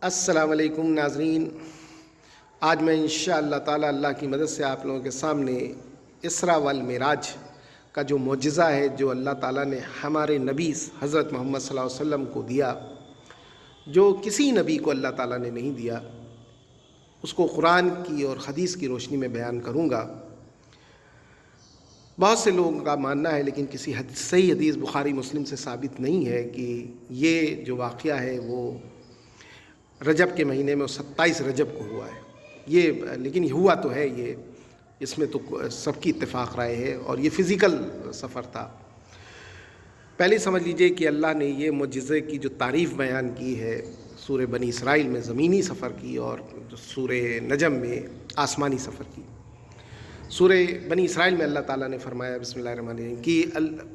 السلام علیکم ناظرین، آج میں انشاءاللہ تعالی اللہ کی مدد سے آپ لوگوں کے سامنے اسراء والمعراج کا جو معجزہ ہے جو اللہ تعالیٰ نے ہمارے نبی حضرت محمد صلی اللہ علیہ وسلم کو دیا، جو کسی نبی کو اللہ تعالیٰ نے نہیں دیا، اس کو قرآن کی اور حدیث کی روشنی میں بیان کروں گا۔ بہت سے لوگوں کا ماننا ہے، لیکن کسی صحیح حدیث بخاری مسلم سے ثابت نہیں ہے کہ یہ جو واقعہ ہے وہ رجب کے مہینے میں 27 رجب کو ہوا ہے۔ لیکن ہوا تو ہے، اس میں تو سب کی اتفاق رائے ہے، اور یہ فزیکل سفر تھا۔ پہلے سمجھ لیجئے کہ اللہ نے یہ معجزے کی جو تعریف بیان کی ہے سورہ بنی اسرائیل میں زمینی سفر کی، اور سورہ نجم میں آسمانی سفر کی۔ سورہ بنی اسرائیل میں اللہ تعالیٰ نے فرمایا بسم اللہ الرحمن الرحیم کہ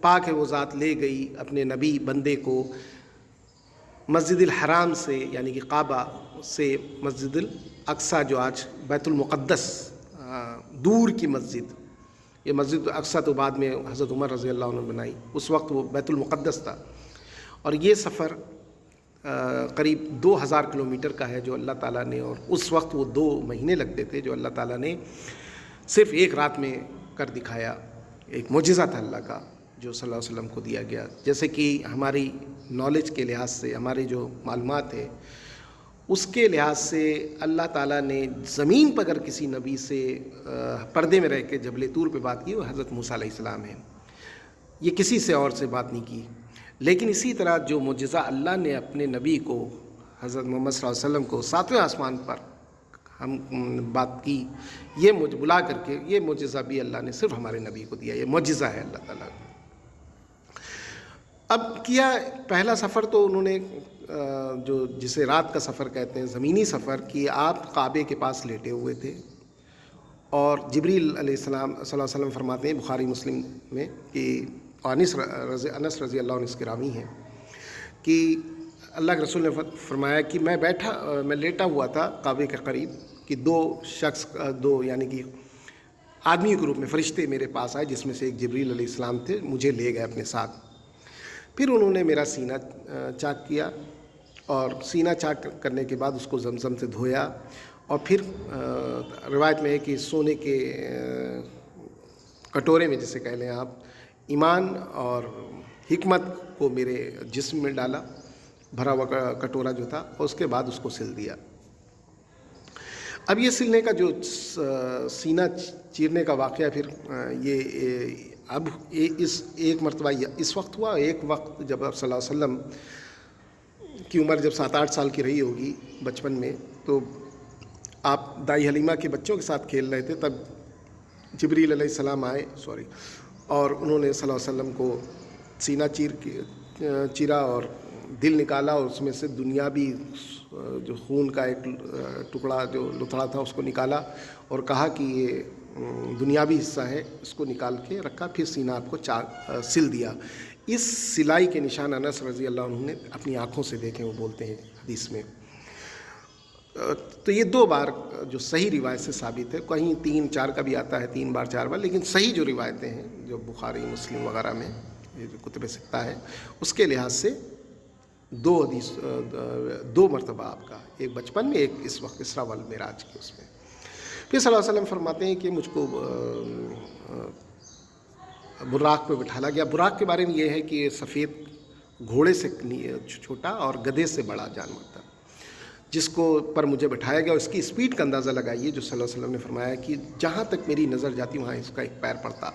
پاک ہے وہ ذات لے گئی اپنے نبی بندے کو مسجد الحرام سے، یعنی کہ کعبہ سے، مسجد الاقصیٰ جو آج بیت المقدس دور کی مسجد، یہ مسجد الاقصیٰ تو بعد میں حضرت عمر رضی اللہ عنہ نے بنائی، اس وقت وہ بیت المقدس تھا، اور یہ سفر قریب 2000 کلومیٹر کا ہے جو اللہ تعالیٰ نے، اور اس وقت وہ 2 مہینے لگتے تھے جو اللہ تعالیٰ نے صرف ایک رات میں کر دکھایا۔ ایک معجزہ تھا اللہ کا جو صلی اللہ علیہ وسلم کو دیا گیا۔ جیسے کہ ہماری نالج کے لحاظ سے، ہماری جو معلومات ہے اس کے لحاظ سے، اللہ تعالیٰ نے زمین پر اگر کسی نبی سے پردے میں رہ کے جبل طور پہ بات کی، وہ حضرت موسیٰ علیہ السلام ہے، یہ کسی سے اور سے بات نہیں کی۔ لیکن اسی طرح جو معجزہ اللہ نے اپنے نبی کو، حضرت محمد صلی اللہ علیہ وسلم کو 7ویں آسمان پر ہم بات کی، یہ مجھ بلا کر کے، یہ معجزہ بھی اللہ نے صرف ہمارے نبی کو دیا، یہ معجزہ ہے اللہ تعالیٰ کا۔ اب کیا پہلا سفر تو انہوں نے جسے رات کا سفر کہتے ہیں، زمینی سفر، کہ آپ کعبے کے پاس لیٹے ہوئے تھے، اور جبریل علیہ السلام صلی اللہ علیہ وسلم فرماتے ہیں بخاری مسلم میں کہ انس رضی اللہ عنہ اس کے راوی ہیں کہ اللہ کے رسول نے فرمایا کہ میں لیٹا ہوا تھا کعبے کے قریب کہ 2 شخص، یعنی کہ آدمی کے روپ میں فرشتے میرے پاس آئے، جس میں سے ایک جبریل علیہ السلام تھے، مجھے لے گئے اپنے ساتھ۔ پھر انہوں نے میرا سینہ چاک کیا، اور سینہ چاک کرنے کے بعد اس کو زمزم سے دھویا، اور پھر روایت میں ہے کہ سونے کے کٹورے میں، جسے کہہ لیں آپ، ایمان اور حکمت کو میرے جسم میں ڈالا، بھرا ہوا کٹورا جو تھا، اور اس کے بعد اس کو سل دیا۔ اب یہ سلنے کا جو سینہ چیرنے کا واقعہ، پھر اب ایک مرتبہ اس وقت ہوا، ایک وقت جب آپ صلی اللہ علیہ وسلم کی عمر جب 7-8 سال کی رہی ہوگی بچپن میں، تو آپ دائی حلیمہ کے بچوں کے ساتھ کھیل رہے تھے، تب جبریل علیہ السلام آئے اور انہوں نے صلی اللہ علیہ وسلم کو سینہ چیرا اور دل نکالا، اور اس میں سے دنیاوی جو خون کا ایک ٹکڑا جو لتھڑا تھا اس کو نکالا، اور کہا کہ یہ دنیاوی حصہ ہے، اس کو نکال کے رکھا، پھر سینہ آپ کو سل دیا۔ اس سلائی کے نشان انس رضی اللہ عنہ نے اپنی آنکھوں سے دیکھے، وہ بولتے ہیں حدیث میں۔ تو یہ 2 بار جو صحیح روایت سے ثابت ہے، کہیں 3-4 کا بھی آتا ہے، 3 بار 4 بار، لیکن صحیح جو روایتیں ہیں جو بخاری مسلم وغیرہ میں یہ جو کتب ستہ ہے، اس کے لحاظ سے 2 مرتبہ آپ کا، ایک بچپن میں، ایک اس وقت اسراء والمعراج کی اس میں۔ پھر صلی اللہ علیہ وسلم فرماتے ہیں کہ مجھ کو براق پہ بٹھالا گیا۔ براق کے بارے میں یہ ہے کہ یہ سفید گھوڑے سے چھوٹا اور گدھے سے بڑا جانور تھا، جس کو پر مجھے بٹھایا گیا۔ اس کی اسپیڈ کا اندازہ لگائیے جو صلی اللہ علیہ وسلم نے فرمایا کہ جہاں تک میری نظر جاتی وہاں اس کا ایک پیر پڑتا،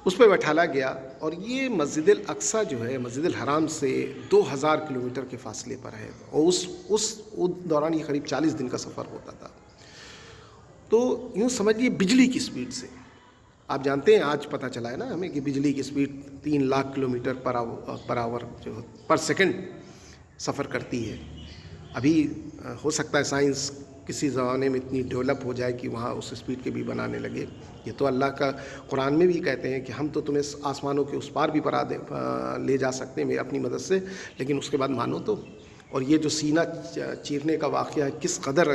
اس پہ بٹھالا گیا۔ اور یہ مسجد الاقصیٰ جو ہے مسجد الحرام سے 2000 کلومیٹر کے فاصلے پر ہے، اور اس دوران یہ قریب 40 دن کا سفر ہوتا تھا۔ تو یوں سمجھیے بجلی کی سپیڈ سے، آپ جانتے ہیں آج پتہ چلا ہے نا ہمیں کہ بجلی کی سپیڈ 3 لاکھ کلومیٹر پر آور جو پر سیکنڈ سفر کرتی ہے۔ ابھی ہو سکتا ہے سائنس کسی زمانے میں اتنی ڈیولپ ہو جائے کہ وہاں اس سپیڈ کے بھی بنانے لگے۔ یہ تو اللہ کا قرآن میں بھی کہتے ہیں کہ ہم تو تمہیں آسمانوں کے اس پار بھی لے جا سکتے ہیں اپنی مدد سے، لیکن اس کے بعد مانو تو۔ اور یہ جو سینہ چیرنے کا واقعہ ہے، کس قدر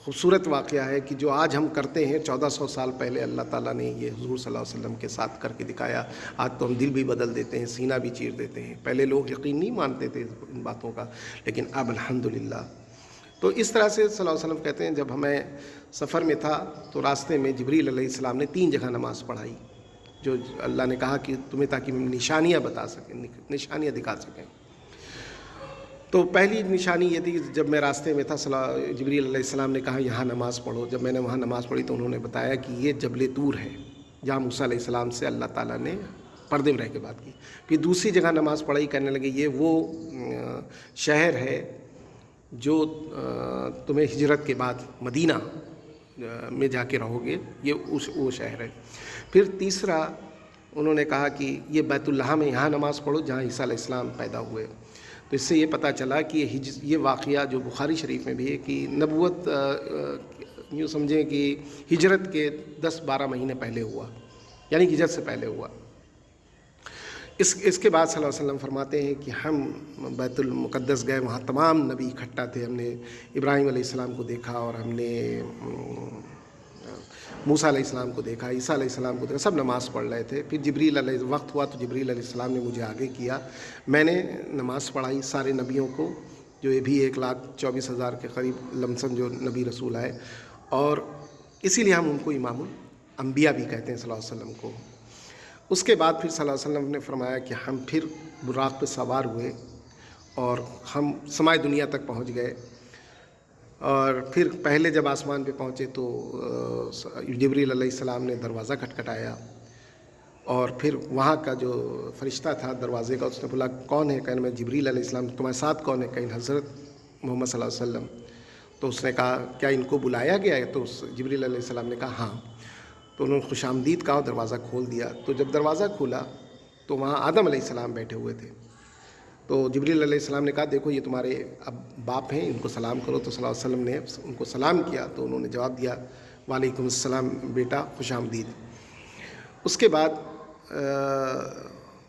خوبصورت واقعہ ہے کہ جو آج ہم کرتے ہیں 1400 سال پہلے اللہ تعالیٰ نے یہ حضور صلی اللہ علیہ وسلم کے ساتھ کر کے دکھایا. آج تو ہم دل بھی بدل دیتے ہیں, سینہ بھی چیر دیتے ہیں. پہلے لوگ یقین نہیں مانتے تھے ان باتوں کا, لیکن اب الحمدللہ. تو اس طرح سے صلی اللہ علیہ وسلم کہتے ہیں جب ہمیں سفر میں تھا تو راستے میں جبریل علیہ السلام نے 3 جگہ نماز پڑھائی, جو اللہ نے کہا کہ تمہیں تاکہ نشانیاں بتا سکیں, نشانیاں دکھا سکیں. تو پہلی نشانی یہ تھی کہ جب میں راستے میں تھا جبریل علیہ السلام نے کہا یہاں نماز پڑھو. جب میں نے وہاں نماز پڑھی تو انہوں نے بتایا کہ یہ جبل طور ہے جہاں موسیٰ علیہ السلام سے اللہ تعالیٰ نے پردے میں رہ کے بات کی. پھر دوسری جگہ نماز پڑھائی, کہنے لگے یہ وہ شہر ہے جو تمہیں ہجرت کے بعد مدینہ میں جا کے رہو گے, یہ وہ شہر ہے. پھر تیسرا انہوں نے کہا کہ یہ بیت اللہ میں یہاں نماز پڑھو جہاں عیسیٰ علیہ السلام پیدا ہوئے. تو اس سے یہ پتہ چلا کہ یہ واقعہ جو بخاری شریف میں بھی ہے کہ نبوت یوں سمجھیں کہ ہجرت کے 10-12 مہینے پہلے ہوا, یعنی ہجرت سے پہلے ہوا. اس کے بعد صلی اللہ علیہ وسلم فرماتے ہیں کہ ہم بیت المقدس گئے, وہاں تمام نبی اکٹھا تھے. ہم نے ابراہیم علیہ السلام کو دیکھا, اور ہم نے موسیٰ علیہ السلام کو دیکھا, عیسیٰ علیہ السلام کو دیکھا, سب نماز پڑھ رہے تھے. پھر جبریل علیہ وقت ہوا تو جبریل علیہ السلام نے مجھے آگے کیا, میں نے نماز پڑھائی سارے نبیوں کو, جو یہ بھی 1,24,000 کے قریب لمسم جو نبی رسول آئے, اور اسی لیے ہم ان کو امام الانبیاء بھی کہتے ہیں صلی اللہ علیہ وسلم کو. اس کے بعد پھر صلی اللہ علیہ وسلم نے فرمایا کہ ہم پھر براق پہ سوار ہوئے اور ہم سمائے دنیا تک پہنچ گئے. اور پھر پہلے جب آسمان پہ پہنچے تو جبریل علیہ السلام نے دروازہ کھٹکھٹایا, اور پھر وہاں کا جو فرشتہ تھا دروازے کا, اس نے بولا کون ہے؟ کہنے میں جبریل علیہ السلام. تمہارے ساتھ کون ہے؟ کہیں حضرت محمد صلی اللہ علیہ وسلم. تو اس نے کہا کیا ان کو بلایا گیا ہے؟ تو جبریل علیہ السلام نے کہا ہاں. تو انہوں نے خوش آمدید کہا اور دروازہ کھول دیا. تو جب دروازہ کھولا تو وہاں آدم علیہ السلام بیٹھے ہوئے تھے. تو جبریل علیہ السلام نے کہا دیکھو یہ تمہارے اب باپ ہیں, ان کو سلام کرو. تو صلی اللہ علیہ وسلم نے ان کو سلام کیا تو انہوں نے جواب دیا وعلیکم السلام بیٹا, خوش آمدید. اس کے بعد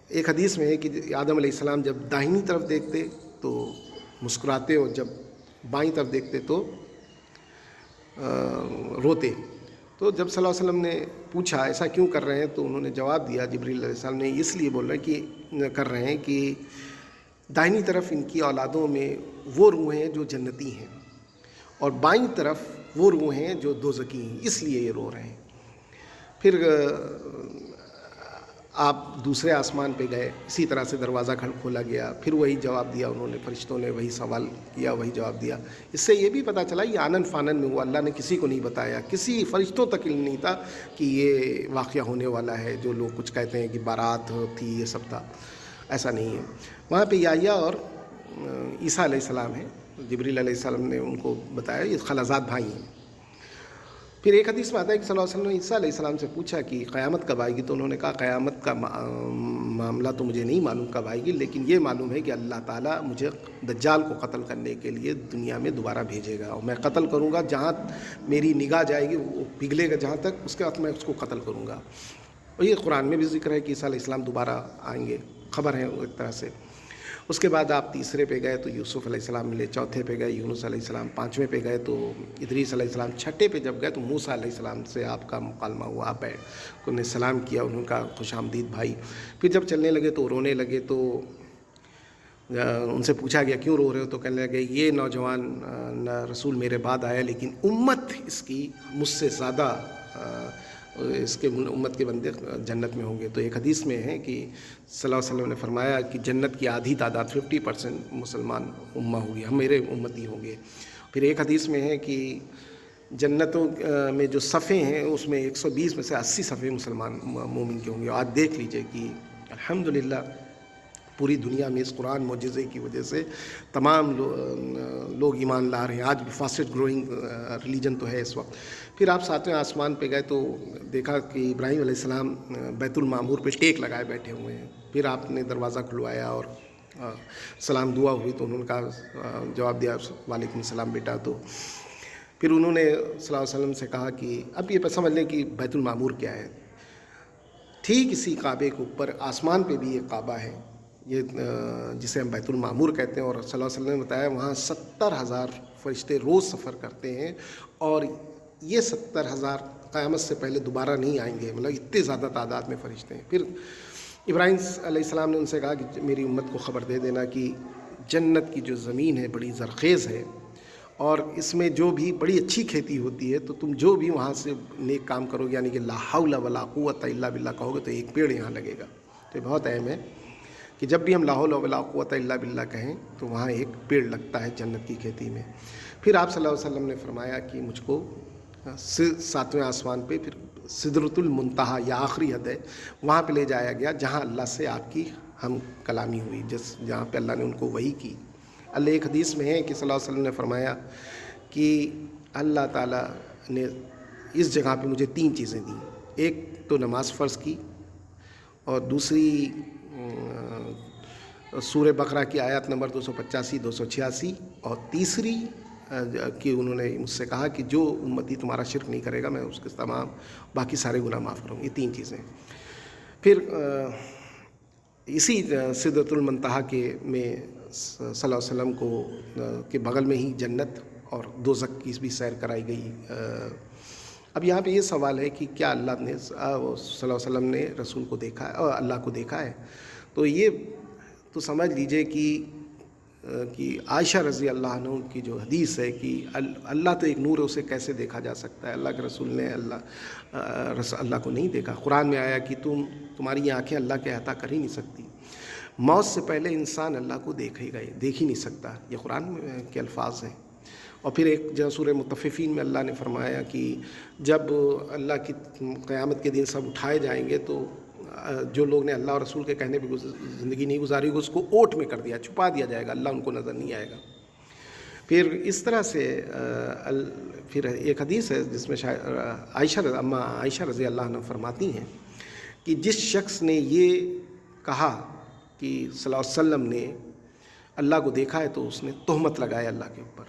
ایک حدیث میں ہے کہ آدم علیہ السلام جب داہنی طرف دیکھتے تو مسکراتے, اور جب بائیں طرف دیکھتے تو روتے. تو جب صلی اللہ علیہ وسلم نے پوچھا ایسا کیوں کر رہے ہیں, تو انہوں نے جواب دیا جبریل علیہ السلام نے اس لیے بول رہے ہیں کہ کر رہے ہیں کہ دائنی طرف ان کی اولادوں میں وہ روح ہیں جو جنتی ہیں, اور بائیں طرف وہ روح ہیں جو دوزخی ہیں, اس لیے یہ رو رہے ہیں. پھر آپ دوسرے آسمان پہ گئے, اسی طرح سے دروازہ کھولا گیا, پھر وہی جواب دیا انہوں نے, فرشتوں نے وہی سوال کیا, وہی جواب دیا. اس سے یہ بھی پتہ چلا یہ آنن فانن میں ہوا, اللہ نے کسی کو نہیں بتایا, کسی فرشتوں تک علم نہیں تھا کہ یہ واقعہ ہونے والا ہے. جو لوگ کچھ کہتے ہیں کہ بارات تھی یہ سب تھا, ایسا نہیں ہے. وہاں پہ یحییٰ اور عیسیٰ علیہ السلام ہیں, جبریل علیہ السلام نے ان کو بتایا یہ خالزاد بھائی ہیں. پھر ایک حدیث میں آتا ہے کہ صلی اللہ علیہ وسلم نے عیسیٰ علیہ السلام سے پوچھا کہ قیامت کب آئے گی, تو انہوں نے کہا قیامت کا معاملہ تو مجھے نہیں معلوم کب آئے گی, لیکن یہ معلوم ہے کہ اللہ تعالیٰ مجھے دجال کو قتل کرنے کے لیے دنیا میں دوبارہ بھیجے گا, اور میں قتل کروں گا جہاں میری نگاہ جائے گی, وہ پگھلے گا جہاں تک, اس کے بعد میں اس کو قتل کروں گا. اور یہ قرآن میں بھی ذکر ہے کہ عیسیٰ علیہ السلام دوبارہ آئیں گے, خبر ہے ایک طرح سے. اس کے بعد آپ تیسرے پہ گئے تو یوسف علیہ السلام ملے, چوتھے پہ گئے یونس علیہ السلام, پانچویں پہ گئے تو ادریس علیہ السلام, چھٹے پہ جب گئے تو موسیٰ علیہ السلام سے آپ کا مکالمہ ہوا. آپ انہوں نے سلام کیا, انہوں نے کہا خوش آمدید بھائی. پھر جب چلنے لگے تو رونے لگے, تو ان سے پوچھا گیا کیوں رو رہے ہو, تو کہنے لگے یہ نوجوان رسول میرے بعد آیا, لیکن امت اس کی مجھ سے زیادہ, اس کے امت کے بندے جنت میں ہوں گے. تو ایک حدیث میں ہے کہ صلی اللہ علیہ وسلم نے فرمایا کہ جنت کی آدھی تعداد 50% مسلمان امہ ہوگی, ہم میرے امتی ہوں گے. پھر ایک حدیث میں ہے کہ جنتوں میں جو صفیں ہیں اس میں 120 میں سے 80 صفیں مسلمان مومن کے ہوں گے. آج دیکھ لیجئے کہ الحمدللہ پوری دنیا میں اس قرآن معجزے کی وجہ سے تمام لوگ ایمان لا رہے ہیں. آج بھی فاسٹسٹ گروئنگ ریلیجن تو ہے اس وقت. پھر آپ ساتویں آسمان پہ گئے تو دیکھا کہ ابراہیم علیہ السلام بیت المعمور پہ ٹیک لگائے بیٹھے ہوئے ہیں. پھر آپ نے دروازہ کھلوایا اور سلام دعا ہوئی, تو انہوں نے کہا, جواب دیا وعلیکم السلام بیٹا. تو پھر انہوں نے صلی اللہ علیہ وسلم سے کہا کہ اب یہ سمجھ لیں کہ بیت المعمور کیا ہے. ٹھیک اسی کعبے کے اوپر آسمان پہ بھی ایک کعبہ ہے یہ جسے ہم بیت المعمور کہتے ہیں، اور صلی اللہ علیہ وسلم نے بتایا وہاں 70,000 فرشتے روز سفر کرتے ہیں، اور یہ 70,000 قیامت سے پہلے دوبارہ نہیں آئیں گے، مطلب اتنے زیادہ تعداد میں فرشتے ہیں۔ پھر ابراہیم علیہ السلام نے ان سے کہا کہ میری امت کو خبر دے دینا کہ جنت کی جو زمین ہے بڑی زرخیز ہے، اور اس میں جو بھی بڑی اچھی کھیتی ہوتی ہے، تو تم جو بھی وہاں سے نیک کام کرو گے، یعنی کہ لا حول ولا قوت الا باللہ کہو گے تو ایک پیڑ یہاں لگے گا۔ تو یہ بہت اہم ہے کہ جب بھی ہم لا حول ولا قوت الا باللہ کہیں تو وہاں ایک پیڑ لگتا ہے جنت کی کھیتی میں۔ پھر آپ صلی اللہ علیہ وسلم نے فرمایا کہ مجھ کو 7ویں آسمان پہ، پھر سدرۃ المنتہا یا آخری حد ہے، وہاں پہ لے جایا گیا جہاں اللہ سے آپ کی ہم کلامی ہوئی، جہاں پہ اللہ نے ان کو وحی کی۔ اللہ ایک حدیث میں ہے کہ صلی اللہ علیہ وسلم نے فرمایا کہ اللہ تعالیٰ نے اس جگہ پہ مجھے 3 چیزیں دیں، ایک تو نماز فرض کی، اور دوسری سورہ بقرہ کی آیات نمبر 285 286، اور تیسری کہ انہوں نے مجھ سے کہا کہ جو امتی تمہارا شرک نہیں کرے گا میں اس کے تمام باقی سارے گناہ معاف کروں۔ یہ 3 چیزیں۔ پھر اسی سدرۃ المنتہا کے میں صلی اللہ علیہ وسلم کو کے بغل میں ہی جنت اور دوزخ کی بھی سیر کرائی گئی۔ اب یہاں پہ یہ سوال ہے کہ کیا اللہ نے صلی اللہ علیہ وسلم نے رسول کو دیکھا ہے اور اللہ کو دیکھا ہے؟ تو یہ تو سمجھ لیجئے کہ عائشہ رضی اللہ عنہ کی جو حدیث ہے کہ اللہ تو ایک نور ہے، اسے کیسے دیکھا جا سکتا ہے؟ اللہ کے رسول نے اللہ کو نہیں دیکھا۔ قرآن میں آیا کہ تمہاری آنکھیں اللہ کے احاطہ کر ہی نہیں سکتی، موت سے پہلے انسان اللہ کو دیکھ ہی نہیں سکتا، یہ قرآن کے الفاظ ہیں۔ اور پھر ایک جو سورہ مطففین میں اللہ نے فرمایا کہ جب اللہ کی قیامت کے دن سب اٹھائے جائیں گے تو جو لوگ نے اللہ اور رسول کے کہنے پہ زندگی نہیں گزاری ہوگی اس کو اوٹ میں کر دیا، چھپا دیا جائے گا، اللہ ان کو نظر نہیں آئے گا۔ پھر اس طرح سے پھر ایک حدیث ہے جس میں عائشہ رضی اللہ عنہ فرماتی ہیں کہ جس شخص نے یہ کہا کہ صلی اللہ علیہ وسلم نے اللہ کو دیکھا ہے تو اس نے تہمت لگایا اللہ کے اوپر۔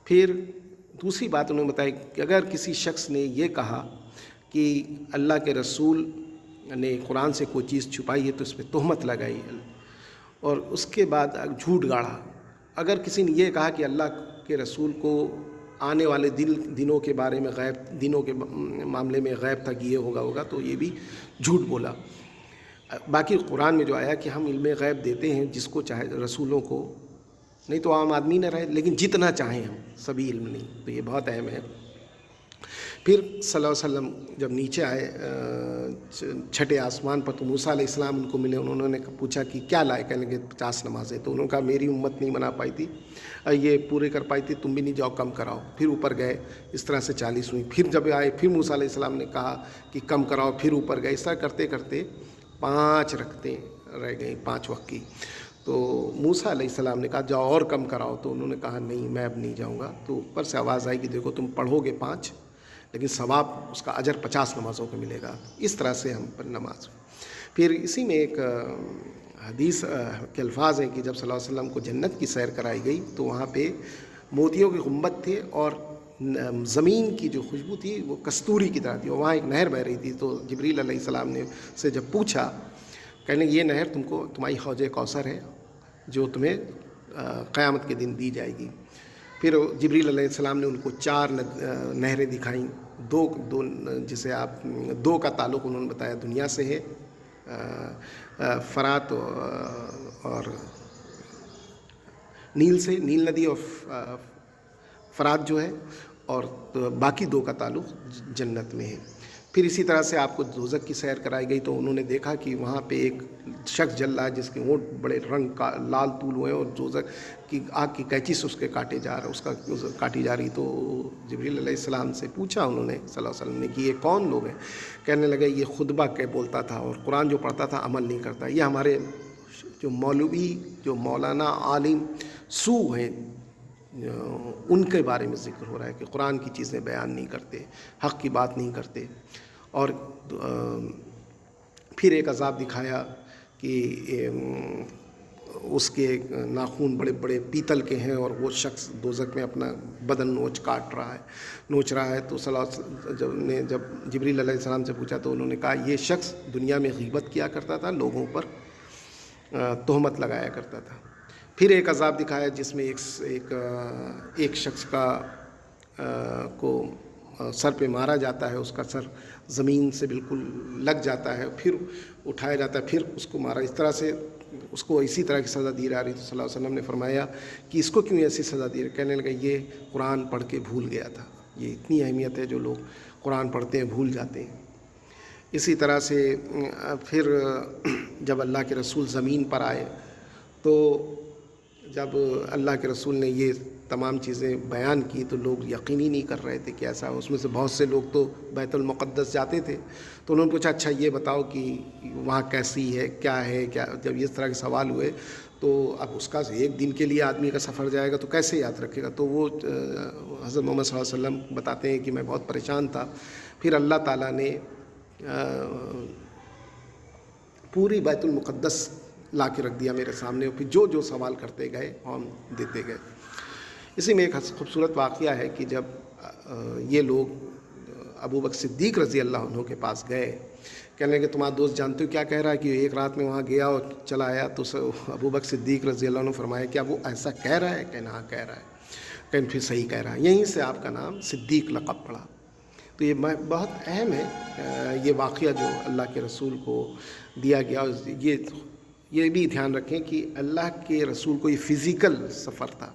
پھر دوسری بات انہوں نے بتائی کہ اگر کسی شخص نے یہ کہا کہ اللہ کے رسول نے قرآن سے کوئی چیز چھپائی ہے تو اس پہ تہمت لگائی، اور اس کے بعد جھوٹ گاڑا۔ اگر کسی نے یہ کہا کہ اللہ کے رسول کو آنے والے دنوں کے بارے میں دنوں کے معاملے میں غیب تھا کہ یہ ہوگا تو یہ بھی جھوٹ بولا۔ باقی قرآن میں جو آیا کہ ہم علم غیب دیتے ہیں جس کو چاہے، رسولوں کو نہیں تو عام آدمی نہ رہے، لیکن جتنا چاہیں ہم، سبھی علم نہیں، تو یہ بہت اہم ہے۔ پھر صلی اللہ علیہ وسلم جب نیچے آئے 6ٹھے آسمان پر تو موسیٰ علیہ السلام ان کو ملے، انہوں نے پوچھا کہ کیا لائے؟ کہنے لگے 50 نمازیں۔ تو انہوں نے کہا میری امت نہیں بنا پائی تھی، یہ پورے کر پائی تھی، تم بھی نہیں، جاؤ کم کراؤ۔ پھر اوپر گئے، اس طرح سے 40 ہوئی۔ پھر جب آئے پھر موسیٰ علیہ السلام نے کہا کہ کم کراؤ، پھر اوپر گئے۔ اس طرح کرتے کرتے 5 رکعتیں رہ گئیں 5 وقت کی۔ تو موسیٰ علیہ السلام نے کہا جاؤ اور کم کراؤ، تو انہوں نے کہا نہیں میں اب نہیں جاؤں گا۔ تو اوپر سے آواز آئی کہ دیکھو تم پڑھو گے 5 لیکن ثواب اس کا اجر 50 نمازوں کو ملے گا۔ اس طرح سے ہم پر نماز۔ پھر اسی میں ایک حدیث کے الفاظ ہیں کہ جب صلی اللہ علیہ وسلم کو جنت کی سیر کرائی گئی تو وہاں پہ موتیوں کے گنبد تھے، اور زمین کی جو خوشبو تھی وہ کستوری کی طرح تھی، اور وہاں ایک نہر بہہ رہی تھی۔ تو جبریل علیہ السلام نے سے جب پوچھا، کہنے یہ نہر تمہاری حوض کوثر ہے جو تمہیں قیامت کے دن دی جائے گی۔ پھر جبریل علیہ السلام نے ان کو 4 نہریں دکھائیں، دو جسے آپ 2 کا تعلق انہوں نے بتایا دنیا سے ہے، فرات اور نیل سے، نیل ندی اور فرات جو ہے، اور باقی 2 کا تعلق جنت میں ہے۔ پھر اسی طرح سے آپ کو دوزخ کی سیر کرائی گئی تو انہوں نے دیکھا کہ وہاں پہ ایک شخص جل رہا ہے جس کے اونٹ بڑے رنگ کا لال طول ہوئے ہیں، اور دوزخ کی آگ کی قینچی سے اس کے کاٹی جا رہی۔ تو جبریل علیہ السلام سے پوچھا انہوں نے صلی اللہ علیہ وسلم نے کہ یہ کون لوگ ہیں؟ کہنے لگے یہ خطبہ کہ بولتا تھا اور قرآن جو پڑھتا تھا عمل نہیں کرتا۔ یہ ہمارے جو مولوی، جو مولانا، عالم سو ہیں، ان کے بارے میں ذکر ہو رہا ہے کہ قرآن کی چیزیں بیان نہیں کرتے، حق کی بات نہیں کرتے۔ اور پھر ایک عذاب دکھایا کہ اس کے ناخون بڑے بڑے پیتل کے ہیں، اور وہ شخص دوزخ میں اپنا بدن نوچ رہا ہے۔ تو صلی اللہ علیہ وسلم جب جبریل علیہ السلام سے پوچھا تو انہوں نے کہا یہ شخص دنیا میں غیبت کیا کرتا تھا لوگوں پر، تہمت لگایا کرتا تھا۔ پھر ایک عذاب دکھایا جس میں ایک شخص کو سر پہ مارا جاتا ہے، اس کا سر زمین سے بالکل لگ جاتا ہے، پھر اٹھایا جاتا ہے، پھر اس کو مارا۔ اس طرح سے اس کو اسی طرح کی سزا دی جا رہی تھی۔ صلی اللہ علیہ وسلم نے فرمایا کہ اس کو کیوں ایسی سزا دی رہی؟ کہنے لگا یہ قرآن پڑھ کے بھول گیا تھا۔ یہ اتنی اہمیت ہے، جو لوگ قرآن پڑھتے ہیں بھول جاتے ہیں۔ اسی طرح سے پھر جب اللہ کے رسول زمین پر آئے تو جب اللہ کے رسول نے یہ تمام چیزیں بیان کی تو لوگ یقین ہی نہیں کر رہے تھے کہ ایسا۔ اس میں سے بہت سے لوگ تو بیت المقدس جاتے تھے، تو انہوں نے پوچھا اچھا یہ بتاؤ کہ وہاں کیسی ہے، کیا ہے، کیا؟ جب اس طرح کے سوال ہوئے تو اب اس کا ایک دن کے لیے آدمی کا سفر جائے گا تو کیسے یاد رکھے گا؟ تو وہ حضرت محمد صلی اللہ علیہ وسلم بتاتے ہیں کہ میں بہت پریشان تھا۔ پھر اللہ تعالیٰ نے پوری بیت المقدس لا کے رکھ دیا میرے سامنے، اور پھر جو سوال کرتے گئے ہم دیتے گئے۔ اسی میں ایک خوبصورت واقعہ ہے کہ جب یہ لوگ ابو بکر صدیق رضی اللہ عنہ کے پاس گئے، کہنے لگے تمہارا دوست جانتے ہو کیا کہہ رہا ہے کہ ایک رات میں وہاں گیا اور چلا آیا؟ تو ابو بکر صدیق رضی اللہ عنہ فرمایا کیا وہ ایسا کہہ رہا ہے؟ کہنا ہاں کہہ رہا ہے۔ کہیں پھر صحیح کہہ رہا ہے، یہیں سے آپ کا نام صدیق لقب پڑا۔ تو یہ بہت اہم ہے یہ واقعہ جو اللہ کے رسول کو دیا گیا۔ یہ بھی دھیان رکھیں کہ اللہ کے رسول کو یہ فزیکل سفر تھا،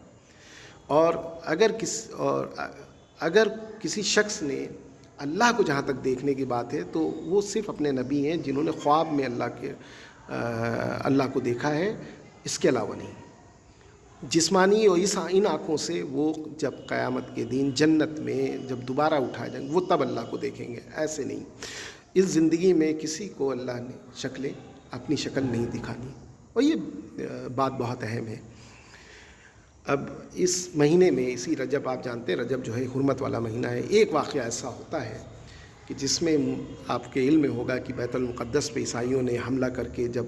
اور اگر کسی شخص نے اللہ کو جہاں تک دیکھنے کی بات ہے تو وہ صرف اپنے نبی ہیں جنہوں نے خواب میں اللہ کو دیکھا ہے، اس کے علاوہ نہیں۔ جسمانی اور ان آنکھوں سے وہ جب قیامت کے دن جنت میں جب دوبارہ اٹھائے جائیں گے وہ تب اللہ کو دیکھیں گے، ایسے نہیں۔ اس زندگی میں کسی کو اللہ نے اپنی شکل نہیں دکھانی، اور یہ بات بہت اہم ہے۔ اب اس مہینے میں اسی رجب، آپ جانتے ہیں رجب جو ہے حرمت والا مہینہ ہے، ایک واقعہ ایسا ہوتا ہے کہ جس میں آپ کے علم میں ہوگا کہ بیت المقدس پہ عیسائیوں نے حملہ کر کے جب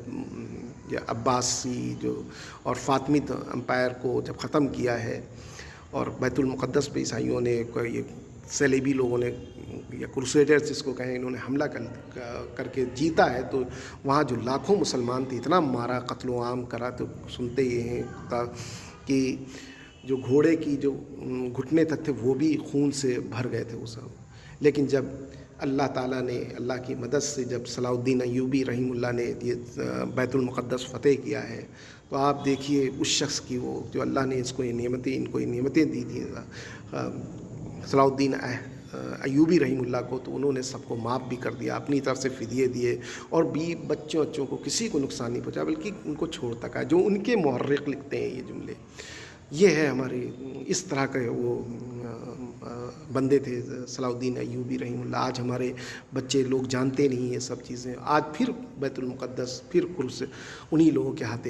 عباسی اور فاطمید امپائر کو جب ختم کیا ہے، اور بیت المقدس پہ عیسائیوں نے یہ سلیبی لوگوں نے یا کروسیڈرز جس کو کہیں، انہوں نے حملہ کر کے جیتا ہے، تو وہاں جو لاکھوں مسلمان تھے اتنا مارا، قتل و عام کرا۔ تو سنتے یہ ہیں کہ جو گھوڑے کی جو گھٹنے تک تھے وہ بھی خون سے بھر گئے تھے وہ سب۔ لیکن جب اللہ تعالیٰ نے اللہ کی مدد سے جب صلاح الدین ایوبی رحمہ اللہ نے یہ بیت المقدس فتح کیا ہے، تو آپ دیکھیے اس شخص کی وہ جو اللہ نے ان کو یہ نعمتیں دی تھیں صلاح الدین ایوبی رحمہ اللہ کو، تو انہوں نے سب کو معاف بھی کر دیا، اپنی طرف سے فدیے دیے، اور بھی بچوں کو کسی کو نقصان نہیں پہنچا، بلکہ ان کو چھوڑ تک آئے۔ جو ان کے محرخ لکھتے ہیں یہ جملے، یہ ہے ہماری اس طرح کے وہ بندے تھے صلاح الدین ایوبی رحمہ اللہ۔ آج ہمارے بچے لوگ جانتے نہیں یہ سب چیزیں، آج پھر بیت المقدس پھر قدس انہی لوگوں کے ہاتھ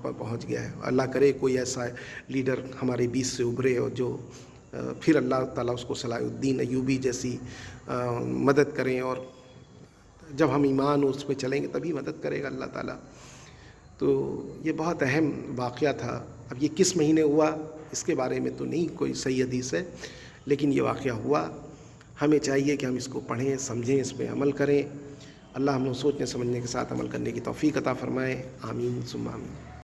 پر پہنچ گیا ہے۔ اللہ کرے کوئی ایسا لیڈر ہمارے بیچ سے ابھرے، اور جو پھر اللہ تعالیٰ اس کو صلاح الدین ایوبی جیسی مدد کریں، اور جب ہم ایمان اس پہ چلیں گے تبھی مدد کرے گا اللہ تعالیٰ۔ تو یہ بہت اہم واقعہ تھا۔ اب یہ کس مہینے ہوا اس کے بارے میں تو نہیں کوئی صحیح حدیث ہے، لیکن یہ واقعہ ہوا۔ ہمیں چاہیے کہ ہم اس کو پڑھیں، سمجھیں، اس پہ عمل کریں۔ اللہ ہم لوگ سوچنے سمجھنے کے ساتھ عمل کرنے کی توفیق عطا فرمائے۔ آمین ثم آمین۔